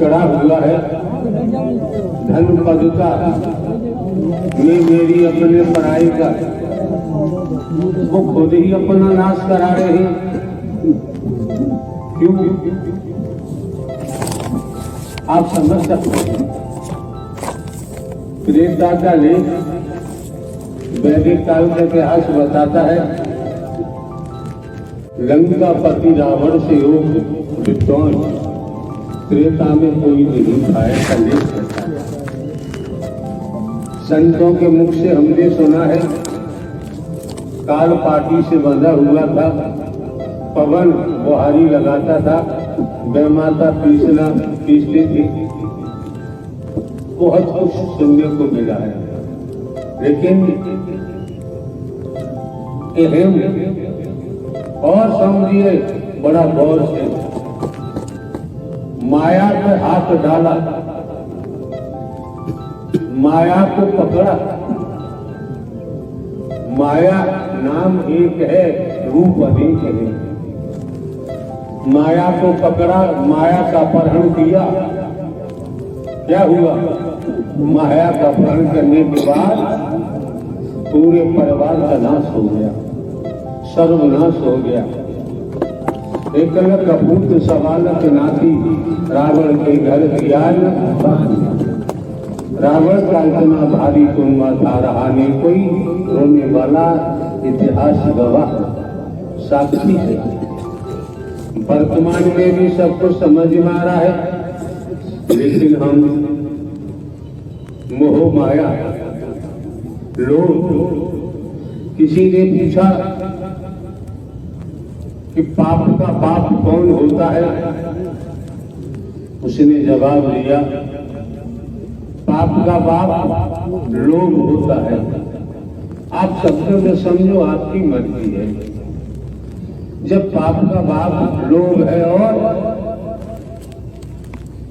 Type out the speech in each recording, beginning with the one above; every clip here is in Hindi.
चढ़ा हुआ है धन पद का, मैं मेरी अपने पराई का, वो खुद ही अपना नाश करा रहे हैं। क्यों? आप समझ सकते हैं। त्रेता ने वैदिक काल का इतिहास बताता है, लंकापति रावण से योग विद्वान त्रेता में कोई नहीं खाया। संतों के मुख से हमने सुना है, काल पाटी से बंधा हुआ था, पवन बुहारी लगाता था, बेमाता पीसती थी। बहुत कुछ सुनने को मिला है, लेकिन अहम और समझिए बड़ा गौर से, माया पे हाथ डाला, माया को पकड़ा। माया नाम एक है, रूप अनेक है। माया को पकड़ा, माया का अपहरण किया, क्या हुआ? माया का अपहरण करने के बाद पूरे परिवार का नाश हो गया, सर्वनाश हो गया। एकल कपूत सवालक नाथी रावण के घर दिया। रावण का इतना भारी कुंभा था, रहा नहीं कोई, रोने वाला इतिहास गवाह साक्षी है। वर्तमान में भी सब कुछ समझ में आ रहा है, लेकिन हम मोह माया लोग। किसी ने पूछा कि पाप का बाप कौन होता है? उसने जवाब दिया, पाप का बाप लोभ होता है। आप शब्दों में समझो, आपकी मर्जी है। जब पाप का बाप लोभ है और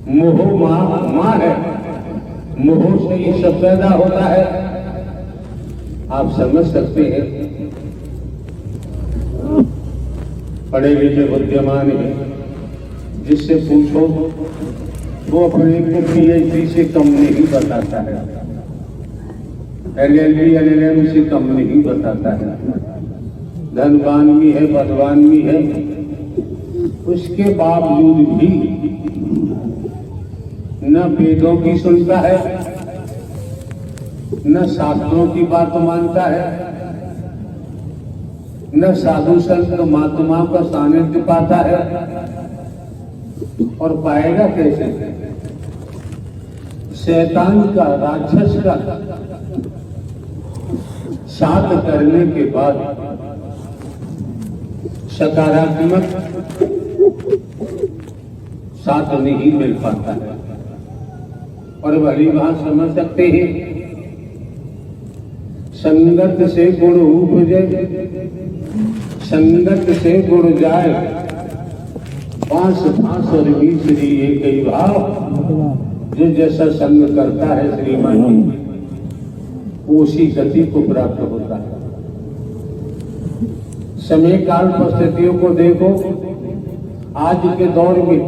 मोह माँ है, मोह से ही सब पैदा होता है, आप समझ सकते हैं। पढ़े लिखे बुद्धिमान है, जिससे पूछो वो अपने को PhD से कम नहीं बताता है, LLB LLM से कम नहीं बताता है। धनवान भी है, बलवान भी है, उसके बावजूद भी न वेदों की सुनता है, न शास्त्रों की बात मानता है, न साधु संत महात्मा का सानिध्य पाता है। और पाएगा कैसे? शैतान का, राक्षस का साथ करने के बाद सकारात्मक साथ नहीं मिल पाता है। और भली बात समझ सकते हैं, संगत से गुण उपजे, संगत से गुण जाए, बांस फांस और बीसरी एक ही भाव। जो जैसा संग करता है श्रीमान जी, उसी गति को प्राप्त होता है। समय काल परिस्थितियों को देखो, आज के दौर में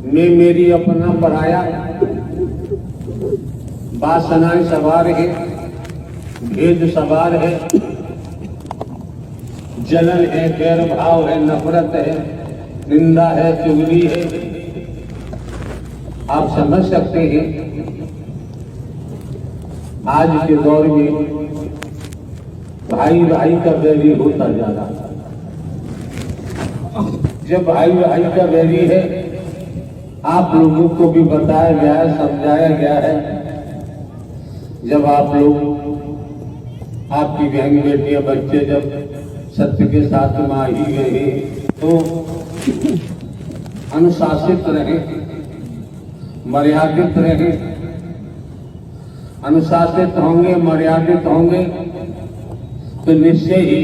मैं मेरी अपना पराया, वासनाएं सवार है, भेद सवार है, जलन है, गैर भाव है, नफरत है, निंदा है, चुगली है। आप समझ सकते हैं आज के दौर में भाई भाई का बैरी होता जा रहा है। जब भाई भाई का बैरी है, आप लोगों को भी बताया गया है, समझाया गया है। जब आप लोग, आपकी बहन बेटियां बच्चे जब सत्य के साथ में आ ही गए तो अनुशासित रहे, मर्यादित रहे। अनुशासित होंगे, मर्यादित होंगे तो निश्चय ही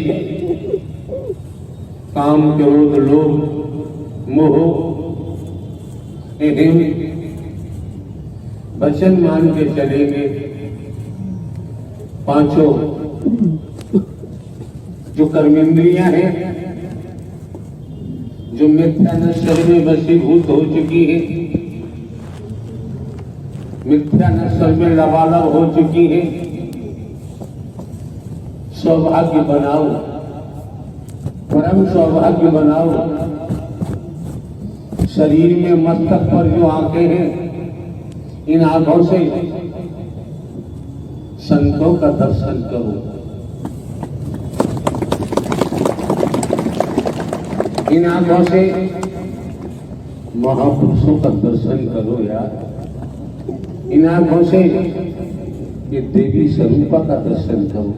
काम, क्रोध, लोभ, मोह इन्हें वचन मान के चलेंगे। पांचों जो कर्मेंद्रियां हैं, जो मिथ्या नश्वर में वशीभूत हो चुकी है, मिथ्या नश्वर में लबालब हो चुकी है, सौभाग्य बनाओ, परम सौभाग्य बनाओ। शरीर में मस्तक पर जो आंखें हैं, इन आंखों से संतों का दर्शन करो, इन आंखों से महापुरुषों का दर्शन करो यार। इन आंखों से ये देवी स्वरूपा का दर्शन करो।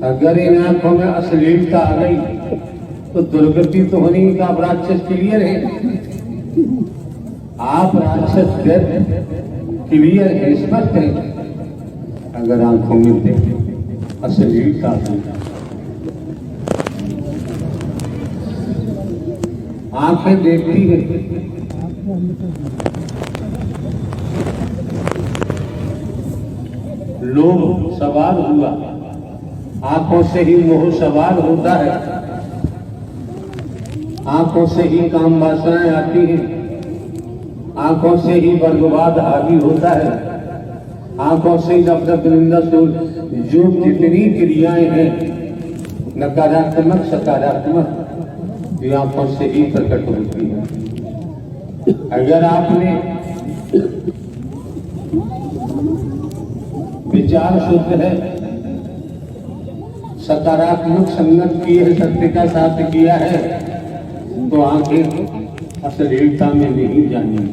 अगर इन आंखों में अश्लीलता आ गई तो दुर्गति तो होनी का आप राक्षस क्लियर है, आप राक्षस क्लियर है, स्पष्ट है। अगर आंखों में देखें अश्लीलता आंखें देखती है, लोभ सवार हुआ, आंखों से ही मोह सवार होता है, आंखों से ही काम वासनाएं आती हैं, आंखों से ही वर्गवाद हावी होता है, आंखों से ही नफरत निंदा सूर जो जितनी क्रियाएं हैं नकारात्मक सकारात्मक ये आंखों से ही प्रकट होती है। अगर आपने विचार शुद्ध है, सकारात्मक संगत की है, सत्य का साथ किया है, तो आंखें अश्लीलता में नहीं जानी।